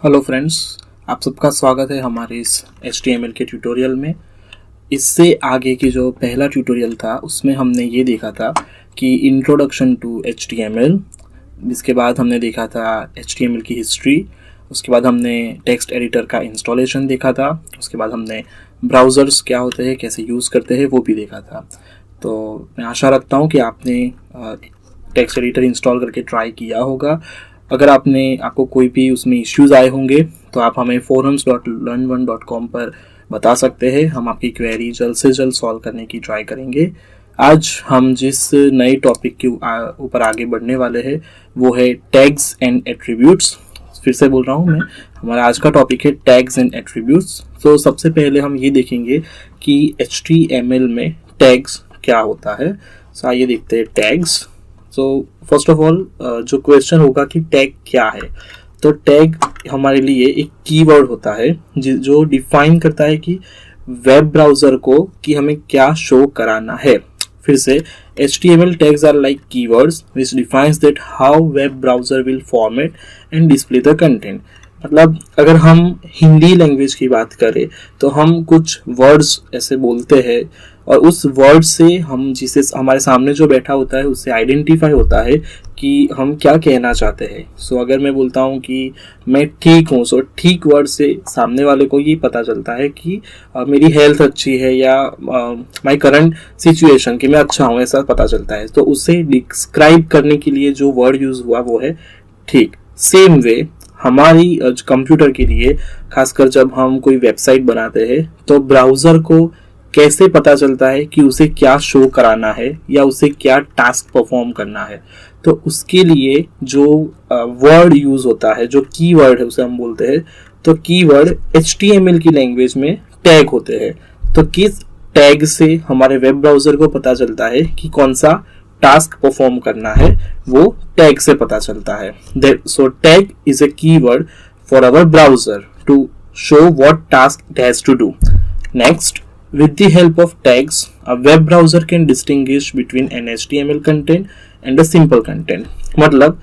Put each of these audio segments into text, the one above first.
Hello friends, आप सबका स्वागत है हमारे इस HTML के ट्यूटोरियल में। इससे आगे की जो पहला ट्यूटोरियल था उसमें हमने ये देखा था कि इंट्रोडक्शन टू HTML, इसके बाद हमने देखा था HTML की हिस्ट्री, उसके बाद हमने टेक्स्ट एडिटर का इंस्टॉलेशन देखा था, उसके बाद हमने ब्राउज़र्स क्या होते हैं, कैसे यूज़ करते हैं वो भी देखा था। तो मैं आशा रखता हूँ कि आपने टेक्स्ट एडिटर इंस्टॉल करके ट्राई किया होगा। अगर आपको कोई भी उसमें इश्यूज़ आए होंगे तो आप हमें forums.learn1.com पर बता सकते हैं। हम आपकी क्वेरी जल्द से जल्द सॉल्व करने की ट्राई करेंगे। आज हम जिस नए टॉपिक के ऊपर आगे बढ़ने वाले हैं वो है टैग्स एंड एट्रीब्यूट्स। फिर से बोल रहा हूँ मैं, हमारा आज का टॉपिक है टैग्स एंड एट्रीब्यूट्स। तो सबसे पहले हम ये देखेंगे कि HTML में टैग्स क्या होता है। सो आइए देखते हैं tags. So first of all जो क्वेश्चन होगा कि टैग क्या है, तो टैग हमारे लिए एक कीवर्ड होता है जो डिफाइन करता है कि वेब ब्राउज़र को कि हमें क्या शो कराना है। फिर से HTML tags are like keywords which defines that how web browser will format and display the content। मतलब अगर हम हिंदी लैंग्वेज की बात करें तो हम कुछ वर्ड्स ऐसे बोलते हैं और उस वर्ड से हम जिसे हमारे सामने जो बैठा होता है उससे आइडेंटिफाई होता है कि हम क्या कहना चाहते हैं। सो अगर मैं बोलता हूँ कि मैं ठीक हूँ, सो ठीक वर्ड से सामने वाले को ये पता चलता है कि मेरी हेल्थ अच्छी है या माय करंट सिचुएशन कि मैं अच्छा हूँ, ऐसा पता चलता है। तो उसे डिस्क्राइब करने के लिए जो वर्ड यूज हुआ वो है ठीक। सेम वे हमारी कंप्यूटर के लिए, खासकर जब हम कोई वेबसाइट बनाते हैं तो ब्राउज़र को कैसे पता चलता है कि उसे क्या शो कराना है या उसे क्या टास्क परफॉर्म करना है। तो उसके लिए जो वर्ड यूज होता है, जो कीवर्ड है उसे हम बोलते हैं। तो कीवर्ड HTML की लैंग्वेज में टैग होते हैं। तो किस टैग से हमारे वेब ब्राउज़र को पता चलता है कि कौन सा टास्क परफॉर्म करना है, वो टैग से पता चलता है। So tag is a keyword for our browser to show what task it has to do. Next, with the help of tags, a web browser can distinguish between an HTML content and a simple content। मतलब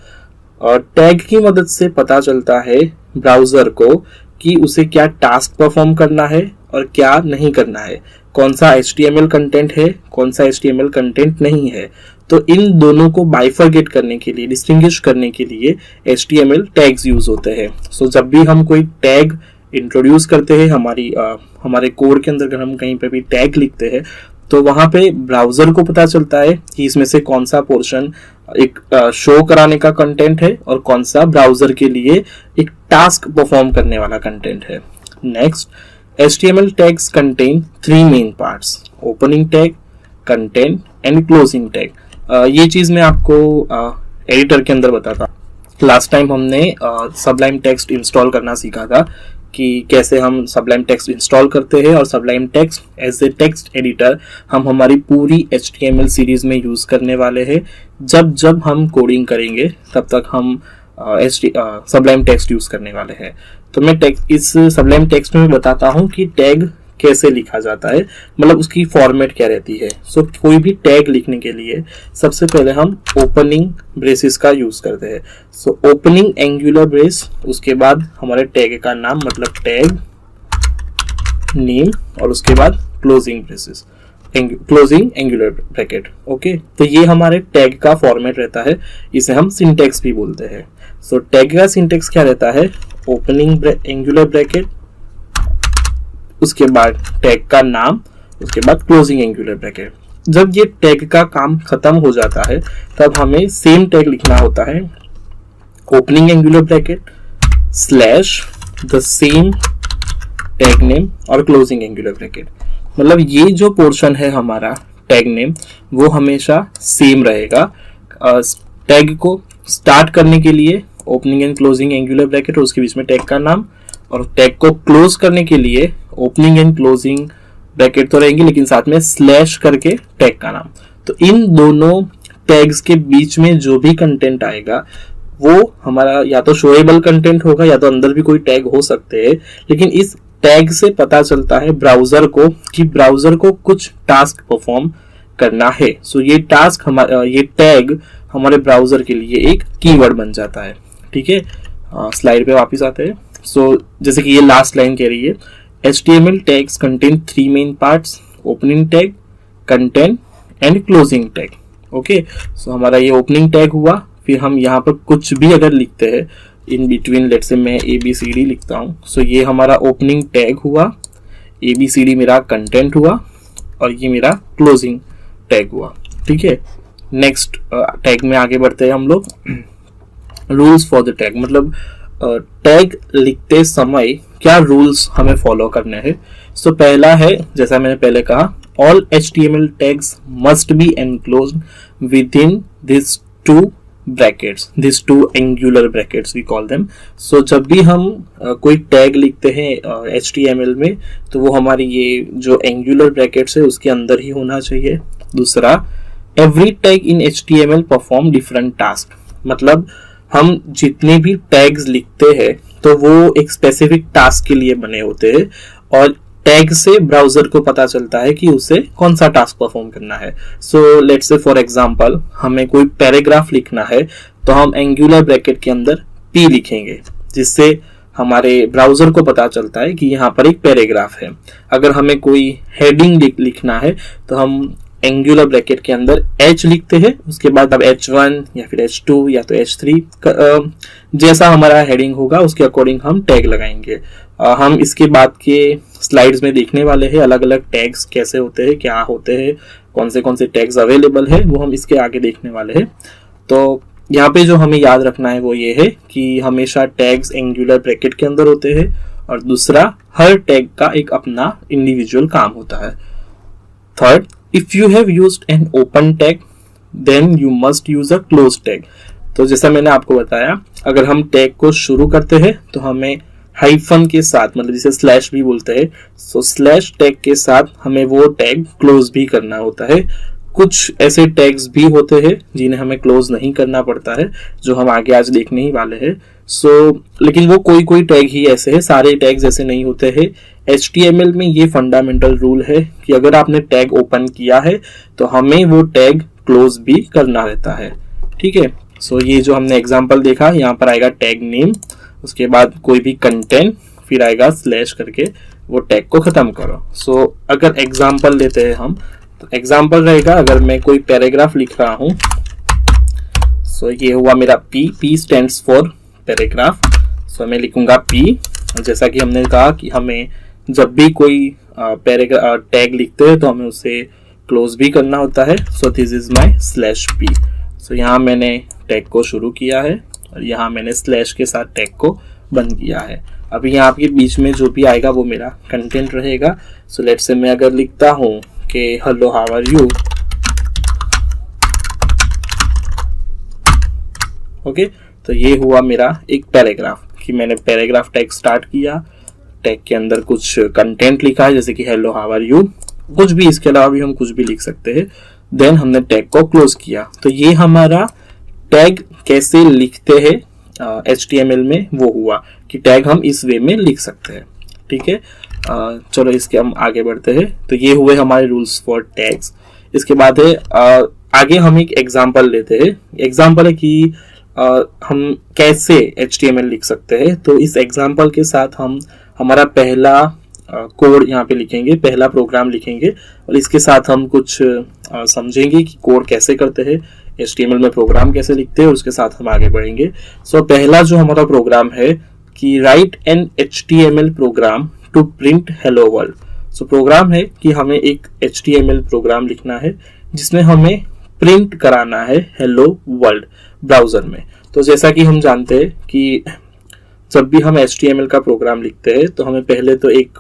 tag की मदद से पता चलता है browser को कि उसे क्या टास्क परफॉर्म करना है और क्या नहीं करना है, कौन सा HTML कंटेंट है, कौन सा HTML कंटेंट नहीं है। तो इन दोनों को बाइफरगेट करने के लिए, डिस्टिंग्विश करने के लिए HTML टैग्स यूज होते हैं। सो जब भी हम कोई टैग इंट्रोड्यूस करते हैं हमारे कोड के अंदर, अगर हम कहीं पे भी टैग लिखते हैं तो वहां पे ब्राउज़र को पता चलता है कि इसमें से कौन सा पोर्शन एक शो कराने का कंटेंट है और कौन सा ब्राउज़र के लिए एक टास्क परफॉर्म करने वाला कंटेंट है। Next, HTML tags contain 3 main parts: opening tag, content and closing tag. ये चीज़ मैं आपको एडिटर के अंदर बताता। लास्ट टाइम हमने सबलाइम टेक्स्ट इंस्टॉल करना सीखा था कि कैसे हम सबलाइम टेक्स्ट इंस्टॉल करते हैं, और Sublime text as a text editor हम हमारी पूरी HTML सीरीज में यूज करने वाले हैं। जब हम कोडिंग करेंगे तब तक हम सबलाइम टेक्स्ट यूज करने वाले हैं। तो मैं इस सबलाइम टेक्स्ट में बताता हूँ कि टैग कैसे लिखा जाता है, मतलब उसकी फॉर्मेट क्या रहती है। सो कोई भी टैग लिखने के लिए सबसे पहले हम ओपनिंग ब्रेसेस का यूज करते हैं। सो ओपनिंग एंगुलर ब्रेस, उसके बाद हमारे टैग का नाम मतलब टैग नेम, और उसके बाद closing braces, closing angular bracket. Okay, तो ये हमारे टैग का फॉर्मेट रहता है, इसे हम सिंटेक्स भी बोलते हैं। सो टैग का सिंटेक्स क्या रहता है? ओपनिंग एंगुलर ब्रैकेट, उसके बाद टैग का नाम, उसके बाद क्लोजिंग एंगुलर ब्रैकेट। जब ये टैग का काम खत्म हो जाता है तब हमें सेम टैग लिखना होता है, opening angular bracket slash the same tag name और क्लोजिंग एंगुलर ब्रैकेट। मतलब ये जो पोर्शन है हमारा टैग नेम वो हमेशा सेम रहेगा। टैग को स्टार्ट करने के लिए opening and closing angular bracket और उसके बीच में टैग का नाम, और टैग को क्लोज करने के लिए ओपनिंग एंड क्लोजिंग ब्रैकेट तो रहेंगे लेकिन साथ में स्लैश करके टैग का नाम। तो इन दोनों टैग्स के बीच में जो भी कंटेंट आएगा वो हमारा या तो शोएबल कंटेंट होगा या तो अंदर भी कोई टैग हो सकते हैं, लेकिन इस टैग से पता चलता है ब्राउज़र को कि ब्राउज़र को कुछ टास्क परफॉर्म करना है। सो ये टैग हमारे ब्राउज़र के लिए एक कीवर्ड बन जाता है। ठीक है, स्लाइड पे वापस आते हैं। सो जैसे कि ये लास्ट लाइन कह रही है, HTML tags contain 3 main parts, opening tag, content and closing tag. Okay, so हमारा ये ओपनिंग टैग हुआ। फिर हम यहाँ पर कुछ भी अगर लिखते हैं इन बिटवीन, लेट्स से मैं ABCD लिखता हूँ, सो ये हमारा ओपनिंग टैग हुआ, ABCD मेरा कंटेंट हुआ और ये मेरा क्लोजिंग टैग हुआ। ठीक है, नेक्स्ट टैग में आगे बढ़ते हैं हम लोग। रूल्स फॉर द टैग, मतलब टैग लिखते समय क्या रूल्स हमें फॉलो करने हैं। सो पहला है, जैसा मैंने पहले कहा, all HTML tags must be enclosed within these two brackets, these two angular brackets we call them. So जब भी हम कोई टैग लिखते हैं HTML में, तो वो हमारी ये जो angular brackets है उसके अंदर ही होना चाहिए। दूसरा, every tag in HTML perform different task, मतलब हम जितने भी टैग्स लिखते हैं तो वो एक स्पेसिफिक टास्क के लिए बने होते हैं और टैग से ब्राउजर को पता चलता है कि उसे कौन सा टास्क परफॉर्म करना है। So let's say for example हमें कोई पैराग्राफ लिखना है तो हम एंगुलर ब्रैकेट के अंदर P लिखेंगे, जिससे हमारे ब्राउजर को पता चलता है कि यहाँ पर एक पैराग्राफ है। अगर हमें कोई हेडिंग लिखना है तो हम एंगुलर ब्रैकेट के अंदर H लिखते हैं, उसके बाद अब H1 या फिर H2 या तो H3 जैसा हमारा हेडिंग होगा उसके अकॉर्डिंग हम टैग लगाएंगे। हम इसके बाद के स्लाइड्स में देखने वाले हैं अलग अलग टैग्स कैसे होते हैं, क्या होते हैं, कौन से टैग्स अवेलेबल है, वो हम इसके आगे देखने वाले हैं। तो यहाँ पे जो हमें याद रखना है वो ये है कि हमेशा टैग्स एंगुलर ब्रैकेट के अंदर होते हैं और दूसरा, हर टैग का एक अपना इंडिविजुअल काम होता है। Third, if you have used an open tag then you must use a close tag. तो जैसा मैंने आपको बताया, अगर हम टैग को शुरू करते हैं तो हमें हाइफन के साथ, मतलब जिसे स्लैश भी बोलते हैं, सो स्लैश टैग के साथ हमें वो टैग क्लोज भी करना होता है। कुछ ऐसे टैग्स भी होते हैं जिन्हें हमें क्लोज नहीं करना पड़ता है, जो हम आगे आज देखने ही वाले हैं। लेकिन वो कोई टैग ही ऐसे है, सारे टैग्स ऐसे नहीं होते हैं। HTML में ये फंडामेंटल रूल है कि अगर आपने टैग ओपन किया है तो हमें वो टैग क्लोज भी करना रहता है। ठीक है, ये जो हमने एग्जांपल देखा, यहाँ पर आएगा टैग नेम, उसके बाद कोई भी कंटेंट, फिर आएगा स्लैश करके वो टैग को खत्म करो। अगर एग्जांपल लेते हैं हम, तो एग्जांपल रहेगा, अगर मैं कोई पैराग्राफ लिख रहा हूं, ये हुआ मेरा P स्टैंड्स फॉर पैराग्राफ। मैं लिखूंगा P, जैसा कि हमने कहा कि हमें जब भी कोई टैग लिखते हैं तो हमें उसे क्लोज भी करना होता है। This is my slash P। यहाँ मैंने टैग को शुरू किया है और यहाँ मैंने स्लैश के साथ टैग को बंद किया है। अभी यहाँ के बीच में जो भी आएगा वो मेरा कंटेंट रहेगा। लेट्स से मैं अगर लिखता हूँ कि hello how are you, okay, तो ये हुआ मेरा एक पैराग्राफ कि मैंने पैराग्राफ टैग स्टार्ट किया, टैग के अंदर कुछ कंटेंट लिखा है जैसे कि हेलो हाउ आर यू, कुछ भी, इसके अलावा भी हम कुछ भी लिख सकते हैं। देन हमने टैग को क्लोज किया। तो ये हमारा टैग कैसे लिखते हैं HTML में वो हुआ कि टैग हम इस वे में लिख सकते हैं। ठीक है, चलो इसके हम आगे बढ़ते हैं। तो ये हुए हमारे रूल्स फॉर टैग्स। इसके बाद है आगे हम एक एग्जांपल लेते हैं। एग्जांपल है कि हम कैसे HTML लिख सकते हैं। तो इस एग्जांपल के साथ हम हमारा पहला कोड यहाँ पे लिखेंगे, पहला प्रोग्राम लिखेंगे और इसके साथ हम कुछ समझेंगे कि कोड कैसे करते हैं, HTML में प्रोग्राम कैसे लिखते हैं, उसके साथ हम आगे बढ़ेंगे। पहला जो हमारा प्रोग्राम है कि write an HTML program to print hello world. Program है कि हमें एक HTML प्रोग्राम लिखना है जिसमें हमें प्रिंट कराना है हेलो वर्ल्ड ब्राउजर में। तो जैसा कि हम जानते हैं कि जब भी हम HTML का प्रोग्राम लिखते हैं तो हमें पहले तो एक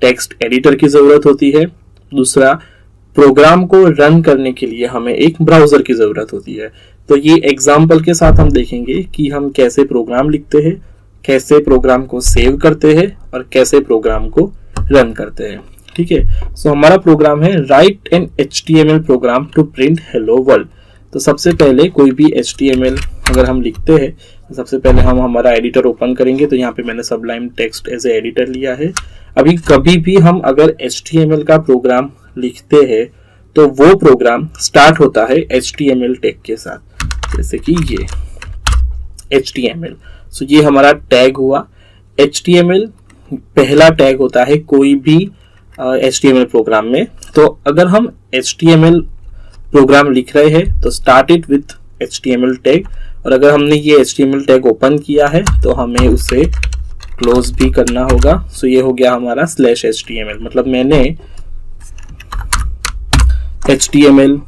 टेक्स्ट एडिटर की जरूरत होती है, दूसरा प्रोग्राम को रन करने के लिए हमें एक ब्राउजर की जरूरत होती है। तो ये एग्जांपल के साथ हम देखेंगे कि हम कैसे प्रोग्राम लिखते हैं, कैसे प्रोग्राम को सेव करते हैं और कैसे प्रोग्राम को रन करते हैं। ठीक है, हमारा प्रोग्राम है write an HTML program to print hello world. तो सबसे पहले कोई भी HTML अगर हम लिखते हैं, सबसे पहले हम हमारा एडिटर ओपन करेंगे। तो यहाँ पे मैंने Sublime text as a editor लिया है। अभी कभी भी हम अगर HTML का प्रोग्राम लिखते हैं तो वो प्रोग्राम स्टार्ट होता है HTML टैग के साथ, जैसे कि ये HTML। ये हमारा टैग हुआ। HTML पहला टैग होता है कोई भी HTML प्रोग्राम में। तो अगर हम HTML प्रोग्राम लिख रहे हैं तो start it with HTML tag, और अगर हमने ये HTML टैग ओपन किया है तो हमें उसे क्लोज भी करना होगा। सो ये हो गया हमारा /HTML, मतलब मैंने HTML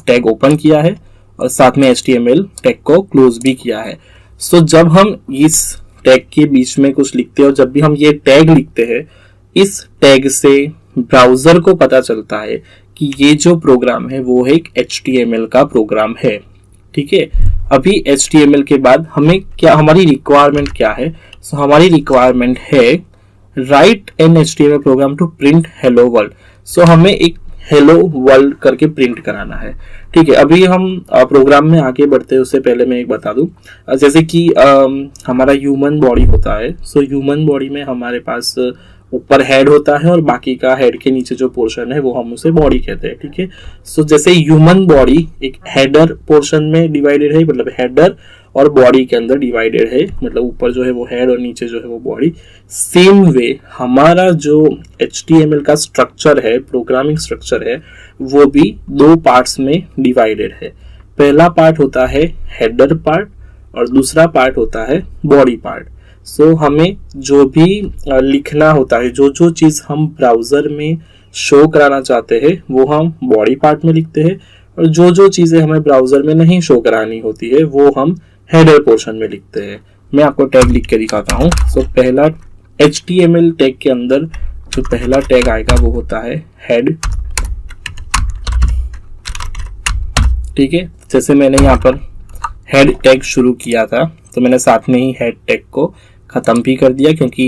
टैग ओपन किया है और साथ में HTML टैग को क्लोज भी किया है। सो जब हम इस टैग के बीच में कुछ लिखते हैं और जब भी हम ये टैग लिखते हैं, इस टैग से ब्राउजर को पता चलता है कि ये जो प्रोग्राम है वो एक HTML का प्रोग्राम है। ठीक है, अभी HTML के बाद हमें क्या, हमारी रिक्वायरमेंट क्या है? सो हमारी रिक्वायरमेंट है write an HTML program to print hello world. So हमें एक हेलो वर्ल्ड करके प्रिंट कराना है। ठीक है, अभी हम प्रोग्राम में आगे बढ़ते हैं उससे पहले मैं एक बता दूं, जैसे कि हमारा ह्यूमन बॉडी होता है। सो ह्यूमन बॉडी में हमारे पास ऊपर हेड होता है और बाकी का हेड के नीचे जो पोर्शन है वो हम उसे बॉडी कहते हैं। ठीक है, सो जैसे ह्यूमन बॉडी एक हेडर पोर्शन में डिवाइडेड है, मतलब हेडर और बॉडी के अंदर डिवाइडेड है, मतलब ऊपर जो है वो हेड और नीचे जो है वो बॉडी। सेम वे हमारा जो HTML का स्ट्रक्चर है, प्रोग्रामिंग स्ट्रक्चर है, वो भी दो पार्ट्स में डिवाइडेड है। पहला पार्ट होता है हेडर पार्ट और दूसरा पार्ट होता है बॉडी पार्ट। सो हमें जो भी लिखना होता है, जो जो चीज हम ब्राउजर में शो कराना चाहते हैं वो हम बॉडी पार्ट में लिखते हैं, और जो जो चीजें हमें ब्राउजर में नहीं शो करानी होती है वो हम हेडर पोर्शन में लिखते हैं। मैं आपको टैग लिख के दिखाता हूँ। सो पहला HTML टैग के अंदर जो पहला टैग आएगा वो होता है हेड। ठीक है, जैसे मैंने यहाँ पर हेड टैग शुरू किया था तो मैंने साथ में ही हेड टैग को खत्म भी कर दिया, क्योंकि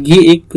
ये एक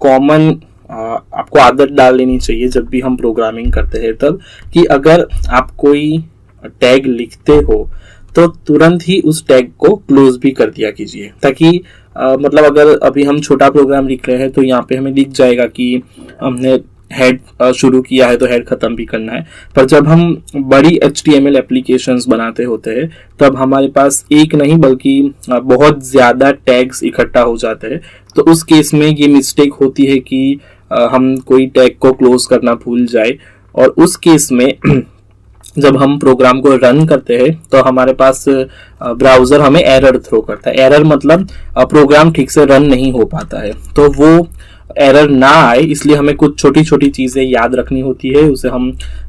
कॉमन आपको आदत डाल लेनी चाहिए जब भी हम प्रोग्रामिंग करते हैं तब, कि अगर आप कोई टैग लिखते हो तो तुरंत ही उस टैग को क्लोज भी कर दिया कीजिए, ताकि मतलब अगर अभी हम छोटा प्रोग्राम लिख रहे हैं तो यहाँ पे हमें दिख जाएगा कि हमने हेड शुरू किया है तो हेड खत्म भी करना है। पर जब हम बड़ी HTML एप्लीकेशंस बनाते होते हैं तब हमारे पास एक नहीं बल्कि बहुत ज्यादा टैग्स इकट्ठा हो जाते हैं, तो उस केस में ये मिस्टेक होती है कि हम कोई टैग को क्लोज करना भूल जाए, और उस केस में जब हम प्रोग्राम को रन करते हैं तो हमारे पास ब्राउजर हमें एरर थ्रो करता है। एरर मतलब प्रोग्राम ठीक से रन नहीं हो पाता है। तो वो एरर ना आए इसलिए हमें कुछ छोटी छोटी चीजें याद रखनी होती है, उसे हम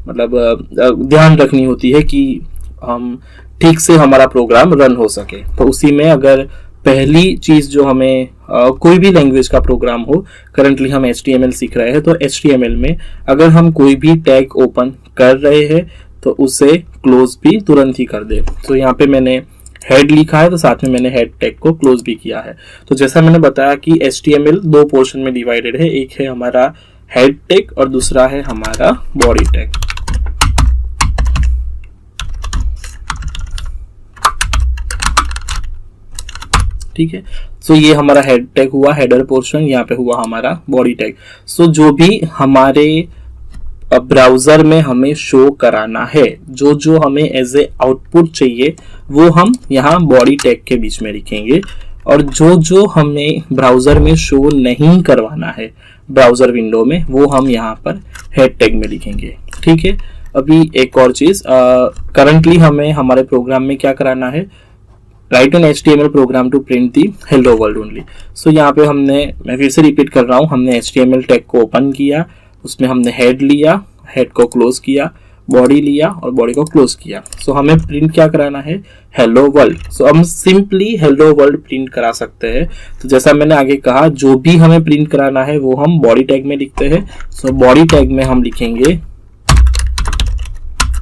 मतलब ध्यान रखनी होती है कि हम ठीक से हमारा प्रोग्राम रन हो सके। तो उसी में अगर पहली चीज जो हमें कोई भी लैंग्वेज का प्रोग्राम हो, करंटली हम HTML सीख रहे हैं तो HTML में अगर हम कोई भी टैग ओपन कर रहे हैं तो उसे क्लोज भी तुरंत ही कर दे। तो यहाँ पे मैंने हेड लिखा है तो साथ में मैंने हेड टैग को क्लोज भी किया है। तो जैसा मैंने बताया कि HTML दो पोर्शन में डिवाइडेड है, एक है हमारा हेड टैग और दूसरा है हमारा बॉडी टैग। ठीक है, सो ये हमारा हेड टैग हुआ, हेडर पोर्शन, यहाँ पे हुआ हमारा बॉडी टैग। सो जो भी हमारे ब्राउजर में हमें शो कराना है, जो जो हमें एज ए आउटपुट चाहिए वो हम यहाँ बॉडी टैग के बीच में लिखेंगे, और जो जो हमें ब्राउजर में शो नहीं करवाना है ब्राउजर विंडो में वो हम यहाँ पर हेड टैग में लिखेंगे। ठीक है, अभी एक और चीज, करंटली हमें हमारे प्रोग्राम में क्या कराना है, write an HTML program to print the hello world only. So यहाँ पे मैं फिर से रिपीट कर रहा हूँ, हमने HTML टैग को ओपन किया, उसमें हमने हेड लिया, हेड को क्लोज किया, बॉडी लिया और बॉडी को क्लोज किया। सो हमें प्रिंट क्या कराना है, हेलो वर्ल्ड। सो हम सिंपली हेलो वर्ल्ड प्रिंट करा सकते हैं। तो जैसा मैंने आगे कहा, जो भी हमें प्रिंट कराना है वो हम बॉडी टैग में लिखते हैं। सो बॉडी टैग में हम लिखेंगे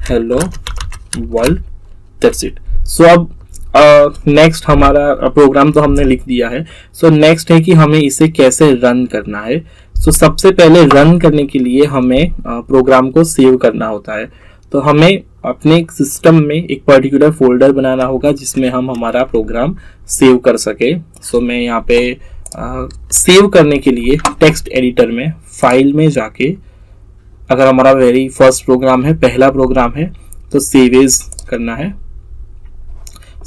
हेलो वर्ल्ड, दैट्स इट। सो अब नेक्स्ट हमारा प्रोग्राम तो हमने लिख दिया है। सो नेक्स्ट है कि हमें इसे कैसे रन करना है। सो सबसे पहले रन करने के लिए हमें प्रोग्राम को सेव करना होता है। तो हमें अपने सिस्टम में एक पर्टिकुलर फोल्डर बनाना होगा जिसमें हम हमारा प्रोग्राम सेव कर सके। सो मैं यहाँ पे सेव करने के लिए टेक्स्ट एडिटर में फाइल में जाके, अगर हमारा वेरी फर्स्ट प्रोग्राम है, पहला प्रोग्राम है, तो सेव एज करना है।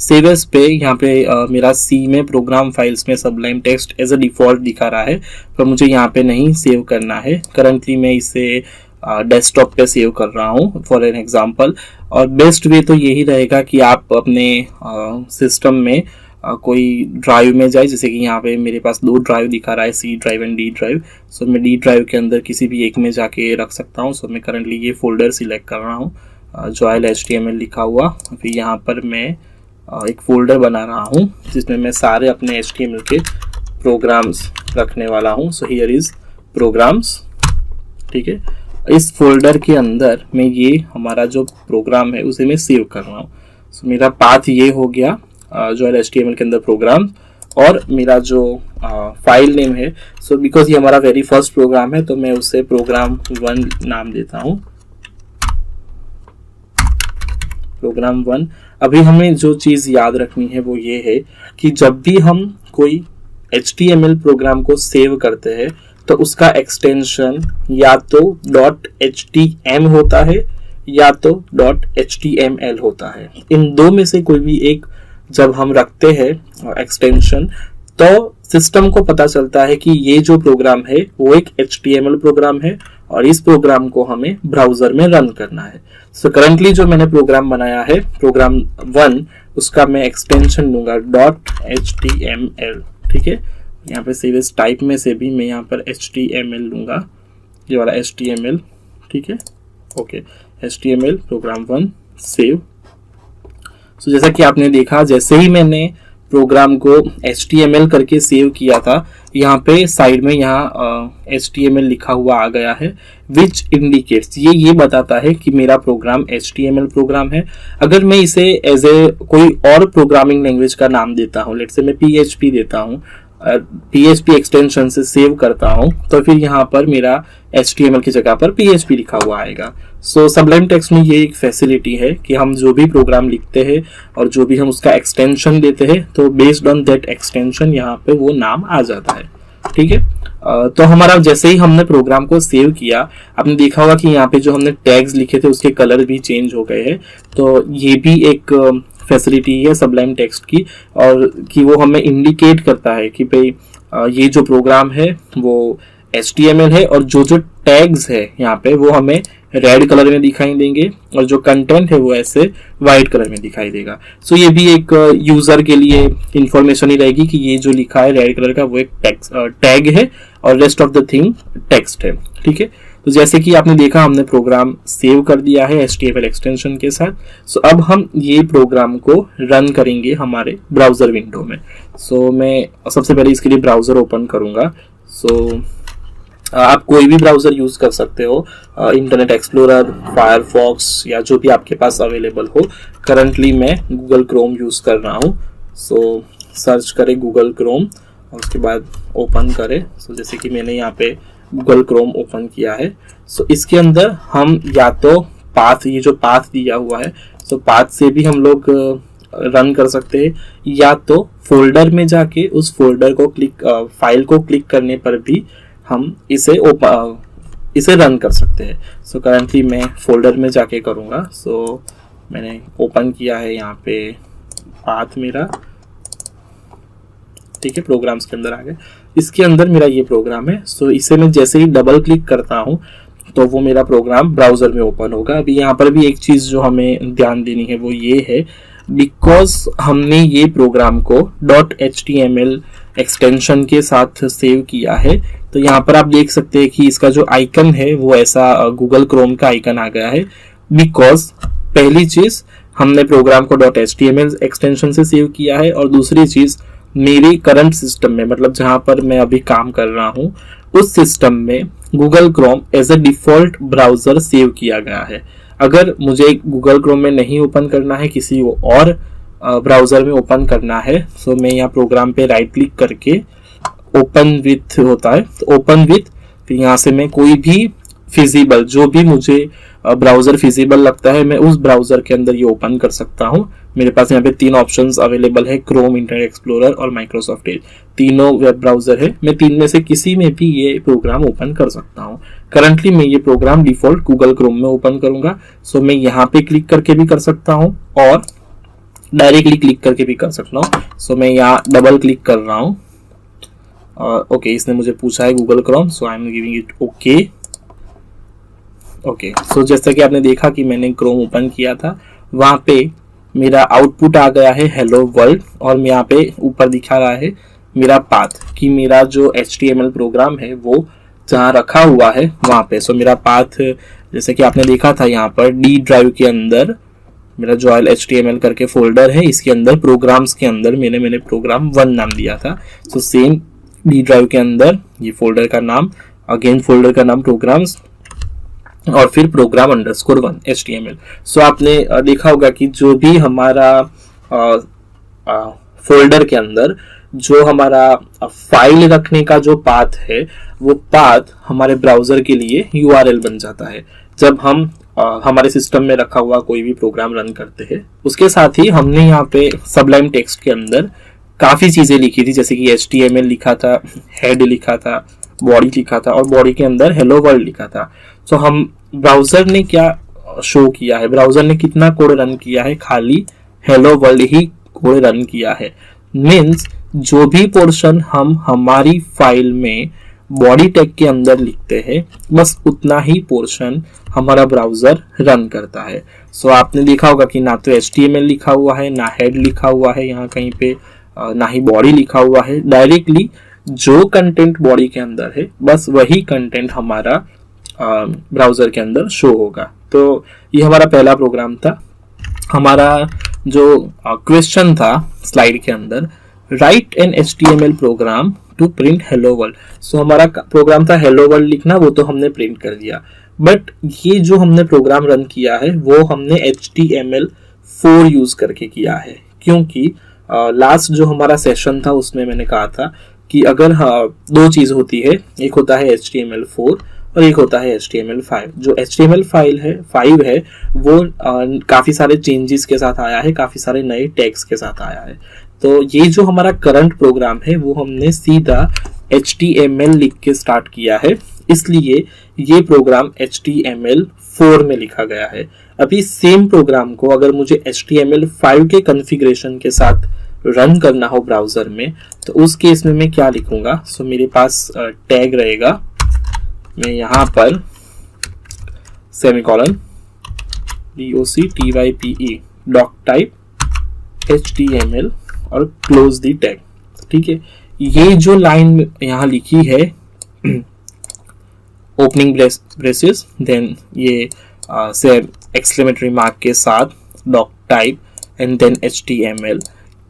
सेव एज पे यहाँ पे मेरा सी में प्रोग्राम फाइल्स में Sublime text as a default दिखा रहा है, पर मुझे यहाँ पे नहीं सेव करना है। करंटली मैं इसे डेस्कटॉप पे सेव कर रहा हूँ फॉर एन एग्जांपल। और बेस्ट वे तो यही रहेगा कि आप अपने सिस्टम में कोई ड्राइव में जाए, जैसे कि यहाँ पे मेरे पास 2 ड्राइव दिखा रहा है, C drive and D drive. So मैं डी ड्राइव के अंदर किसी भी एक में जाके रख सकता हूँ। सो मैं करंटली ये फोल्डर सिलेक्ट कर रहा हूँ जॉयल HTML लिखा हुआ। फिर यहाँ पर मैं एक फोल्डर बना रहा हूँ जिसमें मैं सारे अपने HTML के प्रोग्राम्स रखने वाला हूँ। सो हियर इज प्रोग्राम्स, ठीक है। इस फोल्डर के अंदर मैं ये हमारा जो प्रोग्राम है उसे मैं सेव कर रहा हूँ। सो मेरा पाथ ये हो गया जॉयल HTML के अंदर प्रोग्राम, और मेरा जो फाइल नेम है, सो बिकॉज ये हमारा वेरी फर्स्ट प्रोग्राम है तो मैं उसे प्रोग्राम 1 नाम देता हूँ, प्रोग्राम 1। अभी हमें जो चीज याद रखनी है वो ये है कि जब भी हम कोई HTML प्रोग्राम को सेव करते हैं तो उसका एक्सटेंशन या तो .htm होता है या तो .html होता है। इन दो में से कोई भी एक जब हम रखते हैं एक्सटेंशन, तो सिस्टम को पता चलता है कि ये जो प्रोग्राम है वो एक HTML प्रोग्राम है और इस प्रोग्राम को हमें ब्राउजर में रन करना है। सो करंटली जो मैंने प्रोग्राम बनाया है प्रोग्राम 1, उसका मैं एक्सटेंशन लूंगा .html, ठीक है। यहाँ पे सेव एज टाइप में से भी मैं यहाँ पर HTML लूंगा, ये वाला HTML, ठीक है, okay. HTML program 1 save. So जैसा कि आपने देखा, जैसे ही मैंने प्रोग्राम को HTML करके सेव किया था, यहाँ पे साइड में यहाँ HTML लिखा हुआ आ गया है, विच इंडिकेट्स, ये बताता है कि मेरा प्रोग्राम HTML प्रोग्राम है। अगर मैं इसे एज ए कोई और प्रोग्रामिंग लैंग्वेज का नाम देता हूँ, लेट्स से मैं PHP देता हूँ, PHP एक्सटेंशन से सेव करता हूँ, तो फिर यहाँ पर मेरा HTML की जगह पर PHP लिखा हुआ आएगा। सो सबलाइम टेक्स्ट में ये एक फैसिलिटी है कि हम जो भी प्रोग्राम लिखते हैं और जो भी हम उसका एक्सटेंशन देते हैं, तो बेस्ड ऑन दैट एक्सटेंशन यहाँ पे वो नाम आ जाता है, ठीक है। तो हमारा जैसे ही हमने प्रोग्राम को सेव किया, आपने देखा होगा कि यहाँ पे जो हमने टैग्स लिखे थे उसके कलर भी चेंज हो गए हैं। तो ये भी एक फैसिलिटी है सबलाइम टेक्स्ट की, और कि वो हमें इंडिकेट करता है कि भाई ये जो प्रोग्राम है वो HTML है, और जो टैग्स है यहाँ पे वो हमें रेड कलर में दिखाई देंगे और जो कंटेंट है वो ऐसे व्हाइट कलर में दिखाई देगा। सो ये भी एक यूजर के लिए इंफॉर्मेशन ही रहेगी कि ये जो लिखा है रेड कलर का वो एक टैग है और rest of the thing text है, ठीक है। तो जैसे कि आपने देखा, हमने प्रोग्राम सेव कर दिया है HTML एक्सटेंशन के साथ। सो अब हम ये प्रोग्राम को रन करेंगे हमारे ब्राउजर विंडो में। सो मैं सबसे पहले इसके लिए ब्राउजर ओपन करूंगा। सो आप कोई भी ब्राउजर यूज कर सकते हो, इंटरनेट एक्सप्लोरर, फायरफॉक्स या जो भी आपके पास अवेलेबल हो। करंटली मैं गूगल क्रोम यूज कर रहा हूँ। सो सर्च करें गूगल क्रोम और उसके बाद ओपन करें। सो जैसे कि मैंने यहाँ पे गूगल क्रोम ओपन किया है। सो इसके अंदर हम या तो पाथ, ये जो पाथ दिया हुआ है, सो पाथ से भी हम लोग रन कर सकते हैं, या तो फोल्डर में जाके उस फोल्डर को फाइल को क्लिक करने पर भी हम इसे रन कर सकते हैं। सो करंटली मैं फोल्डर में जाके करूँगा। सो मैंने ओपन किया है यहाँ पे पाथ मेरा, ठीक है, प्रोग्राम्स के अंदर आ गए। इसके अंदर मेरा ये प्रोग्राम है। सो इसे मैं जैसे ही डबल क्लिक करता हूँ तो वो मेरा प्रोग्राम ब्राउजर में ओपन होगा। अभी यहाँ पर भी एक चीज जो हमें ध्यान देनी है वो ये है, बिकॉज हमने ये प्रोग्राम को .html एक्सटेंशन के साथ सेव किया है, तो यहाँ पर आप देख सकते हैं कि इसका जो आइकन है वो ऐसा गूगल क्रोम का आइकन आ गया है। बिकॉज पहली चीज, हमने प्रोग्राम को .html एक्सटेंशन से सेव किया है, और दूसरी चीज, मेरी करंट सिस्टम में, मतलब जहां पर मैं अभी काम कर रहा हूं, उस सिस्टम में Google Chrome as a default browser save किया गया है। अगर मुझे गूगल क्रोम में नहीं ओपन करना है, किसी और ब्राउजर में ओपन करना है, सो मैं यहाँ प्रोग्राम पे राइट क्लिक करके ओपन विथ होता है, तो ओपन विथ, फिर यहाँ से मैं कोई भी फिजिबल, जो भी मुझे ब्राउजर फिजिबल लगता है, मैं उस ब्राउजर के अंदर ये ओपन कर सकता हूँ। मेरे पास यहाँ पे 3 ऑप्शंस अवेलेबल है, क्रोम, इंटरनेट एक्सप्लोरर और माइक्रोसॉफ्ट एज। तीनों वेब ब्राउजर है, मैं 3 में से किसी में भी ये प्रोग्राम ओपन कर सकता हूँ। करंटली मैं ये प्रोग्राम डिफॉल्ट गूगल क्रोम में ओपन करूंगा। सो मैं यहाँ पे क्लिक करके भी कर सकता हूँ, और डायरेक्टली क्लिक करके भी कर सकता हूँ। सो मैं यहाँ डबल क्लिक कर रहा हूँ। ओके, इसने मुझे पूछा है Google Chrome, so I am giving it okay. Okay, so जैसा कि आपने देखा कि मैंने क्रोम ओपन किया था, वहां पे मेरा आउटपुट आ गया है हेलो वर्ल्ड, और यहाँ पे ऊपर दिखा रहा है मेरा पाथ, कि मेरा जो HTML प्रोग्राम है वो जहाँ रखा हुआ है वहां पे। सो मेरा पाथ जैसे कि आपने देखा था यहाँ पर डी ड्राइव के अंदर मेरा जो HTML करके फोल्डर है, इसके अंदर प्रोग्राम्स के अंदर मैंने प्रोग्राम 1 नाम दिया था। सो सेम डी ड्राइव के अंदर ये फोल्डर का नाम, अगेन फोल्डर का नाम प्रोग्राम्स, और फिर प्रोग्राम अंडरस्कोर 1 HTML। सो आपने देखा होगा कि जो भी हमारा फोल्डर के अंदर जो हमारा फाइल रखने का जो पाथ है, वो पाथ हमारे ब्राउजर के लिए URL बन जाता है जब हम हमारे सिस्टम में रखा हुआ कोई भी प्रोग्राम रन करते हैं। उसके साथ ही हमने यहाँ पे सबलाइम टेक्स्ट के अंदर काफी चीजें लिखी थी, जैसे कि HTML लिखा था, हेड लिखा था, बॉडी लिखा था, और बॉडी के अंदर हेलो वर्ल्ड लिखा था। सो हम ब्राउजर ने क्या शो किया है, ब्राउजर ने कितना कोड रन किया है, खाली हेलो वर्ल्ड ही कोड रन किया है। मीन्स जो भी पोर्शन हम हमारी फाइल में बॉडी टैग के अंदर लिखते हैं, बस उतना ही पोर्शन हमारा ब्राउजर रन करता है। सो आपने देखा होगा कि ना तो HTML लिखा हुआ है, ना हेड लिखा हुआ है यहाँ कहीं पे, ना ही बॉडी लिखा हुआ है। डायरेक्टली जो कंटेंट बॉडी के अंदर है, बस वही कंटेंट हमारा ब्राउजर के अंदर शो होगा। तो ये हमारा पहला प्रोग्राम था। हमारा जो क्वेश्चन था स्लाइड के अंदर, write an HTML program to print hello world. So हमारा प्रोग्राम था हेलो वर्ल्ड लिखना, वो तो हमने प्रिंट कर दिया। बट ये जो हमने प्रोग्राम रन किया है वो हमने HTML4 यूज करके किया है, क्योंकि लास्ट जो हमारा सेशन था उसमें मैंने कहा था कि अगर दो चीज होती है, एक होता है HTML4 और एक होता है HTML5। जो HTML5 है वो काफी सारे चेंजेस के साथ आया है, काफी सारे नए टैग्स के साथ आया है। तो ये जो हमारा करंट प्रोग्राम है वो हमने सीधा HTML लिख के स्टार्ट किया है, इसलिए ये प्रोग्राम HTML4 में लिखा गया है। अभी सेम प्रोग्राम को अगर मुझे HTML5 के कॉन्फ़िगरेशन के साथ रन करना हो ब्राउजर में, तो उस केस में मैं क्या लिखूंगा। सो मेरे पास टैग रहेगा, मैं यहाँ पर semicolon DOCTYPE doctype HTML और क्लोज दी टैग। ठीक है, ये जो लाइन यहाँ लिखी है ओपनिंग ब्रेसेस, देन ये से एक्सक्लेमेटरी मार्क के साथ doctype and then HTML,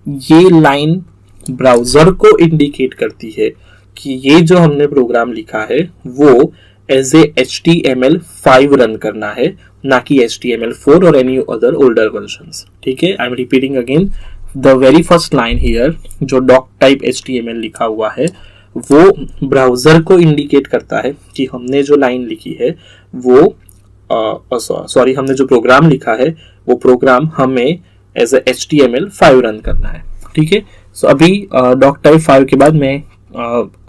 ये लाइन ब्राउजर को इंडिकेट करती है कि ये जो हमने प्रोग्राम लिखा है वो एज ए HTML5 रन करना है, ना कि HTML4 और एनी अदर ओल्डर वर्जन्स। ठीक है, I am repeating again the very first line here, जो डॉक टाइप HTML लिखा हुआ है वो ब्राउजर को इंडिकेट करता है कि हमने जो लाइन लिखी है वो हमने जो प्रोग्राम लिखा है वो प्रोग्राम हमें एज ए HTML5 रन करना है। ठीक है, सो अभी डॉक टाइप 5 के बाद में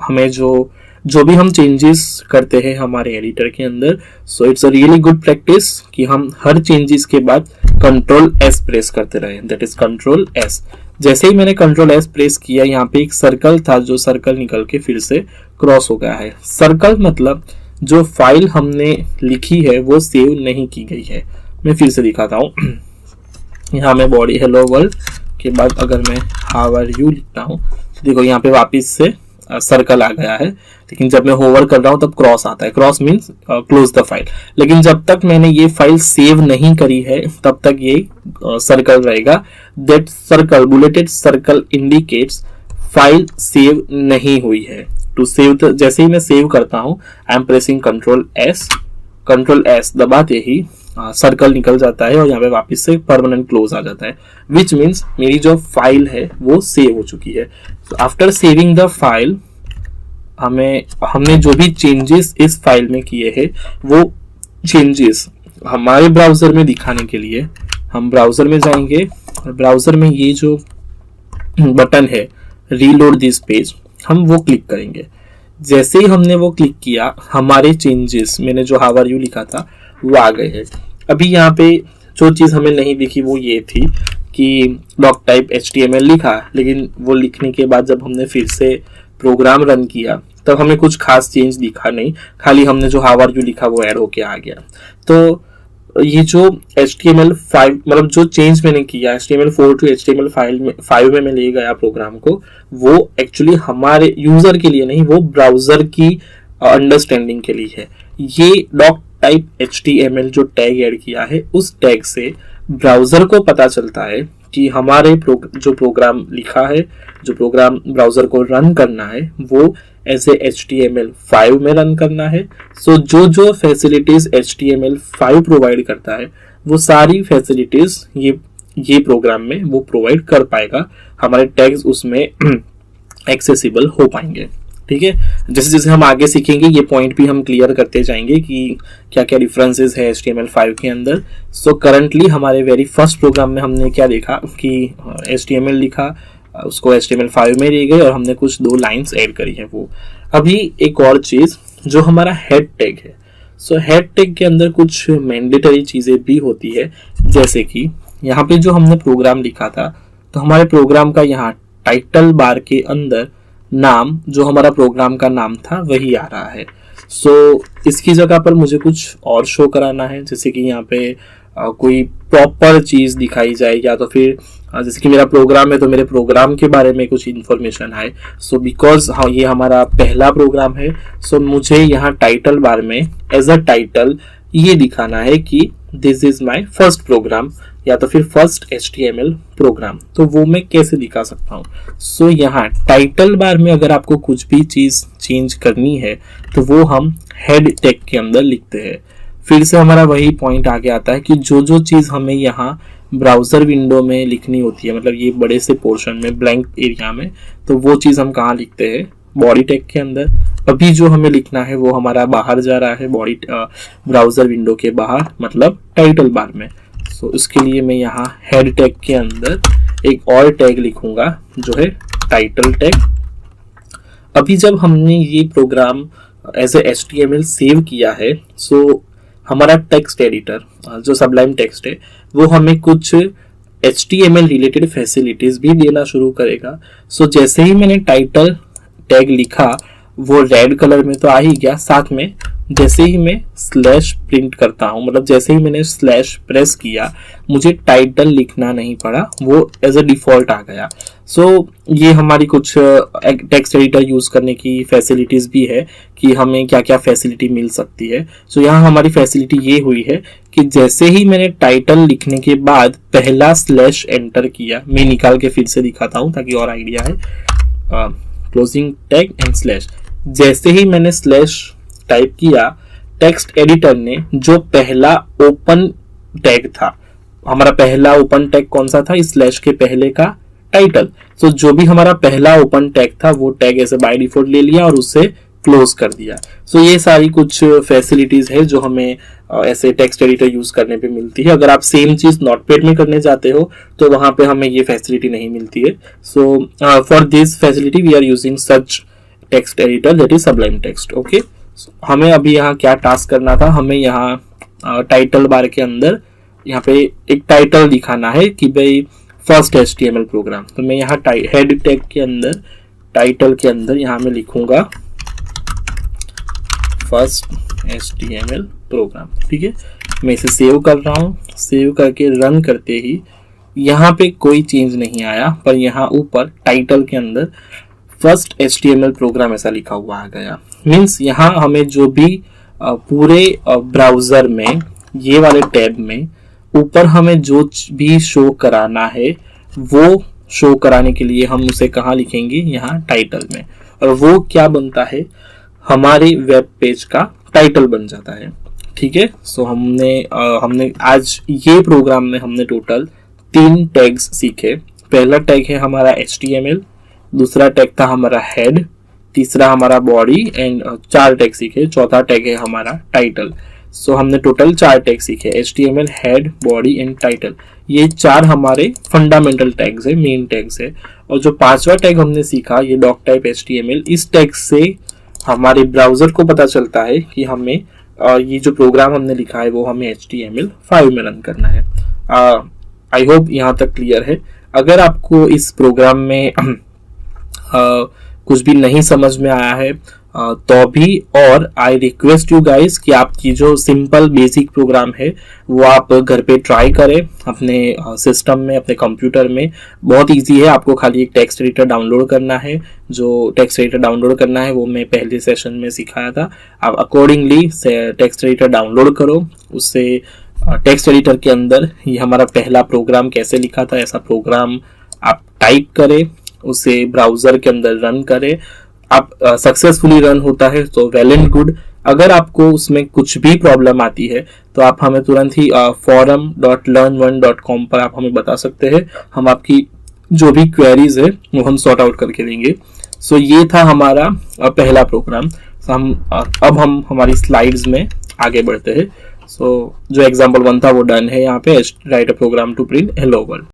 हमें जो भी हम चेंजेस करते हैं हमारे एडिटर के अंदर, so it's a really good practice कि हम हर चेंजेस के बाद Ctrl+S प्रेस करते रहे, दैट इज Ctrl+S। जैसे ही मैंने Ctrl+S प्रेस किया, यहाँ पे एक सर्कल था, जो सर्कल निकल के फिर से क्रॉस हो गया है। सर्कल मतलब जो फाइल हमने लिखी है वो सेव नहीं की गई है। मैं फिर से दिखाता हूँ। यहाँ मैं बॉडी हेलो वर्ल्ड के बाद अगर मैं हाउ आर यू लिखता हूँ, देखो यहाँ पे वापिस से सर्कल आ गया है, लेकिन जब मैं होवर कर रहा हूं तब क्रॉस आता है। Cross means close the file. लेकिन जब तक मैंने ये फाइल सेव नहीं करी है तब तक ये सर्कल रहेगा। That circle, bulleted circle indicates file save नहीं हुई है। टू सेव, जैसे ही मैं सेव करता हूं, आई एम प्रेसिंग Ctrl+S दबाते ही सर्कल निकल जाता है और यहाँ पे वापस से परमानेंट क्लोज आ जाता है, विच मीन्स मेरी जो फाइल है वो सेव हो चुकी है। आफ्टर सेविंग द फाइल, हमने जो भी चेंजेस इस फाइल में किए हैं वो चेंजेस हमारे ब्राउजर में दिखाने के लिए हम ब्राउजर में जाएंगे और ब्राउजर में ये जो बटन है रीलोड दिस पेज, हम वो क्लिक करेंगे। जैसे ही हमने वो क्लिक किया, हमारे चेंजेस, मैंने जो हाउ आर यू लिखा था वो आ गए हैं। अभी यहाँ पे जो चीज हमें नहीं दिखी वो ये थी कि डॉक टाइप HTML लिखा, लेकिन वो लिखने के बाद जब हमने फिर से प्रोग्राम रन किया तब हमें कुछ खास चेंज दिखा नहीं, खाली हमने जो हाउ आर यू लिखा वो ऐड होके आ गया। तो ये जो HTML5 मतलब जो चेंज मैंने किया HTML4 टू HTML5 में मैं ले गया प्रोग्राम को, वो एक्चुअली हमारे यूजर के लिए नहीं, वो ब्राउजर की अंडरस्टैंडिंग के लिए है। ये डॉक टाइप HTML जो टैग ऐड किया है, उस टैग से ब्राउजर को पता चलता है कि हमारे जो प्रोग्राम लिखा है, जो प्रोग्राम ब्राउजर को रन करना है, वो ऐसे HTML5 में रन करना है। सो जो फैसिलिटीज HTML5 प्रोवाइड करता है, वो सारी फैसिलिटीज ये प्रोग्राम में वो प्रोवाइड कर पाएगा, हमारे टैग्स उसमें एक्सेसिबल हो पाएंगे। ठीक है, जैसे जैसे हम आगे सीखेंगे ये पॉइंट भी हम क्लियर करते जाएंगे कि क्या क्या डिफरेंसेस है HTML5 के अंदर। सो करंटली हमारे वेरी फर्स्ट प्रोग्राम में हमने क्या देखा कि HTML लिखा, उसको HTML5 में ले गए और हमने कुछ 2 लाइंस ऐड करी है। वो अभी एक और चीज जो हमारा हेड टैग है, सो हेड टैग के अंदर कुछ मैंडेटरी चीजें भी होती है, जैसे कि यहाँ पे जो हमने प्रोग्राम लिखा था, तो हमारे प्रोग्राम का यहाँ टाइटल बार के अंदर नाम जो हमारा प्रोग्राम का नाम था वही आ रहा है। सो इसकी जगह पर मुझे कुछ और शो कराना है, जैसे कि यहाँ पे कोई प्रॉपर चीज दिखाई जाए, या तो फिर जैसे कि मेरा प्रोग्राम है तो मेरे प्रोग्राम के बारे में कुछ इन्फॉर्मेशन है। सो बिकॉज ये हमारा पहला प्रोग्राम है, सो मुझे यहाँ टाइटल बार में एज अ टाइटल ये दिखाना है कि this is my first program, या तो फिर फर्स्ट HTML प्रोग्राम। तो वो मैं कैसे दिखा सकता हूँ? सो यहाँ टाइटल बार में अगर आपको कुछ भी चीज चेंज करनी है तो वो हम हेड टैग के अंदर लिखते हैं। फिर से हमारा वही पॉइंट आगे आता है कि जो चीज हमें यहाँ ब्राउजर विंडो में लिखनी होती है, मतलब ये बड़े से पोर्शन में ब्लैंक एरिया में, तो वो चीज हम कहाँ लिखते हैं? बॉडी टैग के अंदर। अभी जो हमें लिखना है वो हमारा बाहर जा रहा है, बॉडी ब्राउजर विंडो के बाहर, मतलब टाइटल बार में। सो इसके लिए मैं यहाँ हेड टैग के अंदर एक और टैग लिखूंगा जो है टाइटल टैग। अभी जब हमने ये program as a HTML save किया है, सो हमारा टेक्स्ट एडिटर जो सबलाइम टेक्स्ट है वो हमें कुछ HTML रिलेटेड फैसिलिटीज भी देना शुरू करेगा। सो जैसे ही मैंने टाइटल टैग लिखा वो रेड कलर में तो आ ही गया, साथ में जैसे ही मैं स्लैश प्रिंट करता हूँ, मतलब जैसे ही मैंने स्लैश प्रेस किया, मुझे टाइटल लिखना नहीं पड़ा, वो एज अ डिफॉल्ट आ गया। सो ये हमारी कुछ टेक्स्ट एडिटर यूज करने की फैसिलिटीज भी है कि हमें क्या क्या फैसिलिटी मिल सकती है। सो यहाँ हमारी फैसिलिटी ये हुई है कि जैसे ही मैंने टाइटल लिखने के बाद पहला स्लैश एंटर किया, मैं निकाल के फिर से दिखाता हूँ ताकि और आइडिया है, क्लोजिंग टैग एंड स्लैश, जैसे ही मैंने स्लैश टाइप किया, टेक्स्ट एडिटर ने जो पहला ओपन टैग था, हमारा पहला ओपन टैग कौन सा था? इस स्लैश के पहले का टाइटल। सो जो भी हमारा पहला ओपन टैग था वो टैग ऐसे बाय डिफॉल्ट ले लिया और उससे क्लोज कर दिया। सो ये सारी कुछ फैसिलिटीज है जो हमें ऐसे टेक्स्ट एडिटर यूज करने पे मिलती है। अगर आप सेम चीज नोटपैड में करने जाते हो तो वहां पे हमें ये फैसिलिटी नहीं मिलती है। So for this facility we are using such text editor that is Sublime text. Okay, हमें अभी यहाँ क्या टास्क करना था? हमें यहाँ टाइटल बार के अंदर यहाँ पे एक टाइटल दिखाना है कि भाई फर्स्ट HTML प्रोग्राम। तो मैं यहाँ हेड टैग के अंदर, टाइटल के अंदर यहाँ मैं लिखूंगा फर्स्ट HTML प्रोग्राम। ठीक है, मैं इसे सेव कर रहा हूँ। सेव करके रन करते ही यहाँ पे कोई चेंज नहीं आया, पर यहाँ ऊपर टाइटल के अंदर फर्स्ट HTML प्रोग्राम ऐसा लिखा हुआ आ गया। मीन्स यहाँ हमें जो भी पूरे ब्राउजर में, ये वाले टैब में ऊपर हमें जो भी शो कराना है वो शो कराने के लिए हम उसे कहाँ लिखेंगे? यहाँ टाइटल में। और वो क्या बनता है? हमारे वेब पेज का टाइटल बन जाता है। ठीक है, सो हमने आज ये प्रोग्राम में हमने टोटल 3 टैग्स सीखे। पहला टैग है हमारा HTML, दूसरा टैग था हमारा हेड, तीसरा हमारा बॉडी एंड 4 टैग सीखे, चौथा टैग है हमारा टाइटल। सो हमने टोटल 4 टैग सीखे, HTML, head, body and title. ये 4 हमारे फंडामेंटल टैग्स है, मेन टैग्स है। और जो 5वां टैग हमने सीखा, ये डॉक टाइप HTML, इस टैग से हमारे ब्राउजर को पता चलता है कि हमें ये जो प्रोग्राम हमने लिखा है वो हमें HTML5 में रन करना है। आई होप यहाँ तक क्लियर है। अगर आपको इस प्रोग्राम में कुछ भी नहीं समझ में आया है तो भी, और आई रिक्वेस्ट यू गाइस कि आपकी जो सिंपल बेसिक प्रोग्राम है वो आप घर पे ट्राई करें अपने सिस्टम में, अपने कंप्यूटर में। बहुत इजी है, आपको खाली एक टेक्स्ट एडिटर डाउनलोड करना है। जो टेक्स्ट एडिटर डाउनलोड करना है वो मैं पहले सेशन में सिखाया था। आप अकॉर्डिंगली टेक्स्ट एडिटर डाउनलोड करो। उससे टेक्स्ट एडिटर के अंदर ये हमारा पहला प्रोग्राम कैसे लिखा था ऐसा प्रोग्राम आप टाइप करें, उसे ब्राउजर के अंदर रन करें। आप सक्सेसफुली रन होता है तो वेल एंड गुड। अगर आपको उसमें कुछ भी प्रॉब्लम आती है तो आप हमें तुरंत ही forum.learn1.com पर आप हमें बता सकते हैं। हम आपकी जो भी क्वेरीज है वो हम सॉर्ट आउट करके देंगे। सो ये था हमारा पहला प्रोग्राम। अब हम हमारी स्लाइड्स में आगे बढ़ते हैं। सो जो एग्जाम्पल 1 था वो डन है। यहाँ पे write a program to print hello world.